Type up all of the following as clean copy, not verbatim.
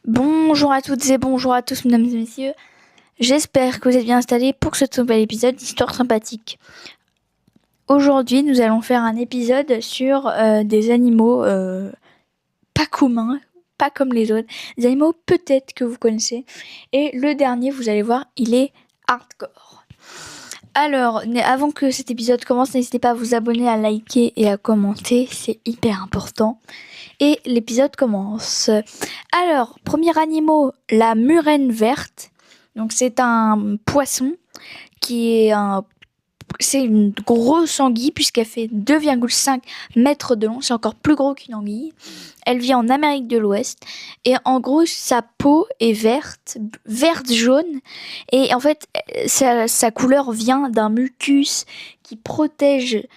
Bonjour à toutes et bonjour à tous, mesdames et messieurs. J'espère que vous êtes bien installés pour ce nouvel épisode d'Histoire sympathique. Aujourd'hui, nous allons faire un épisode sur des animaux pas communs, pas comme les autres. Des animaux peut-être que vous connaissez. Et le dernier, vous allez voir, il est hardcore. Alors, avant que cet épisode commence, n'hésitez pas à vous abonner, à liker et à commenter, c'est hyper important. Et l'épisode commence. Alors, premier animal, la murène verte. Donc c'est un poisson c'est une grosse anguille puisqu'elle fait 2,5 mètres de long. C'est encore plus gros qu'une anguille. Elle vit en Amérique de l'Ouest. Et en gros, sa peau est verte-jaune. Et en fait, sa couleur vient d'un mucus qui protège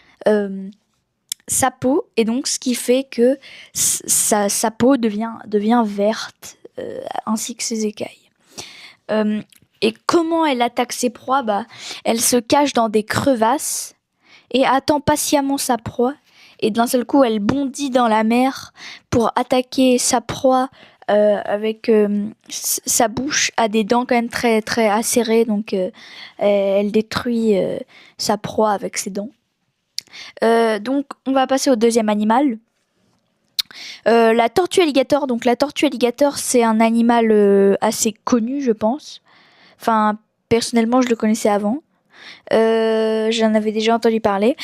sa peau. Et donc, ce qui fait que sa peau devient verte, ainsi que ses écailles. Et comment elle attaque ses proies ? Elle se cache dans des crevasses et attend patiemment sa proie. Et d'un seul coup, elle bondit dans la mer pour attaquer sa proie avec sa bouche à des dents quand même très, très acérées. Donc, elle détruit sa proie avec ses dents. Donc, on va passer au deuxième animal. La tortue alligator. Donc, la tortue alligator, c'est un animal assez connu, je pense. Enfin, personnellement, je le connaissais avant. J'en avais déjà entendu parler.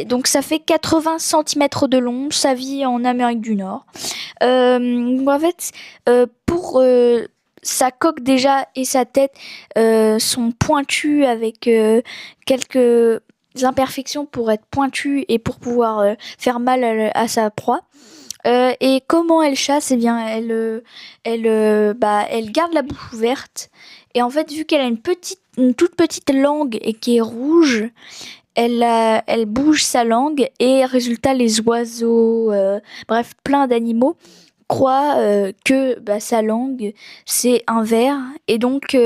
Donc, ça fait 80 cm de long. Ça vit en Amérique du Nord. En fait, pour sa coque déjà et sa tête sont pointues avec quelques imperfections pour être pointues et pour pouvoir faire mal à sa proie. Et comment elle chasse ? Eh bien, elle garde la bouche ouverte. Et en fait, vu qu'elle a une toute petite langue et qui est rouge, elle bouge sa langue et résultat, les oiseaux, bref, plein d'animaux croient que sa langue, c'est un ver. Et donc,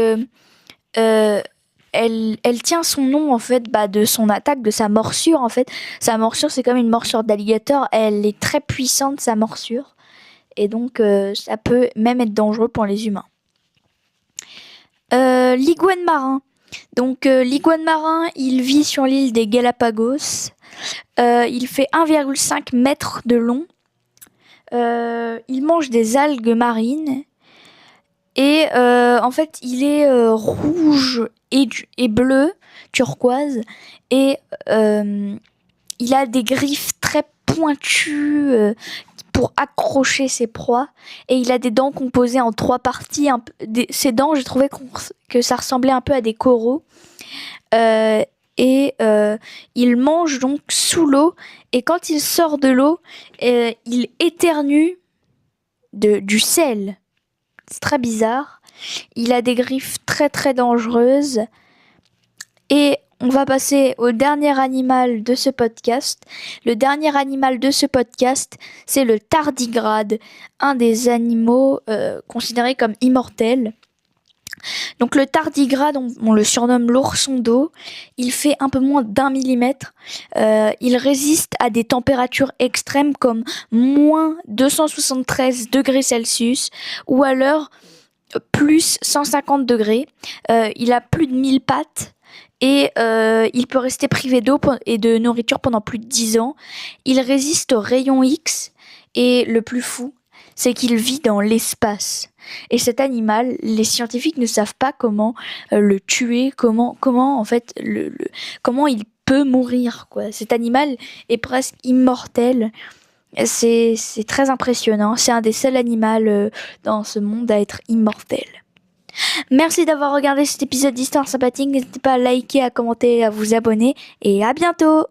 elle tient son nom en fait de son attaque, de sa morsure en fait. Sa morsure, c'est comme une morsure d'alligator. Elle est très puissante, sa morsure. Et donc, ça peut même être dangereux pour les humains. L'iguane marin. Donc, l'iguane marin, il vit sur l'île des Galapagos. Il fait 1,5 mètre de long. Il mange des algues marines. Et en fait, il est rouge et bleu, turquoise. Et il a des griffes très pointues pour accrocher ses proies. Et il a des dents composées en 3 parties. Ses dents, j'ai trouvé que ça ressemblait un peu à des coraux. Il mange donc sous l'eau. Et quand il sort de l'eau, il éternue du sel. C'est très bizarre. Il a des griffes très très dangereuses. Et on va passer au dernier animal de ce podcast. Le dernier animal de ce podcast, c'est le tardigrade, un des animaux considérés comme immortels. Donc le tardigrade, on le surnomme l'ourson d'eau. Il fait un peu moins d'1 millimètre. Il résiste à des températures extrêmes comme moins 273 degrés Celsius ou alors plus 150 degrés. Il a plus de 1000 pattes. Et il peut rester privé d'eau et de nourriture pendant plus de 10 ans. Il résiste aux rayons X. Et le plus fou, c'est qu'il vit dans l'espace. Et cet animal, les scientifiques ne savent pas comment le tuer, comment en fait comment il peut mourir, quoi. Cet animal est presque immortel. C'est très impressionnant. C'est un des seuls animaux dans ce monde à être immortel. Merci d'avoir regardé cet épisode d'Histoire sympathique. N'hésitez pas à liker, à commenter, à vous abonner. Et à bientôt!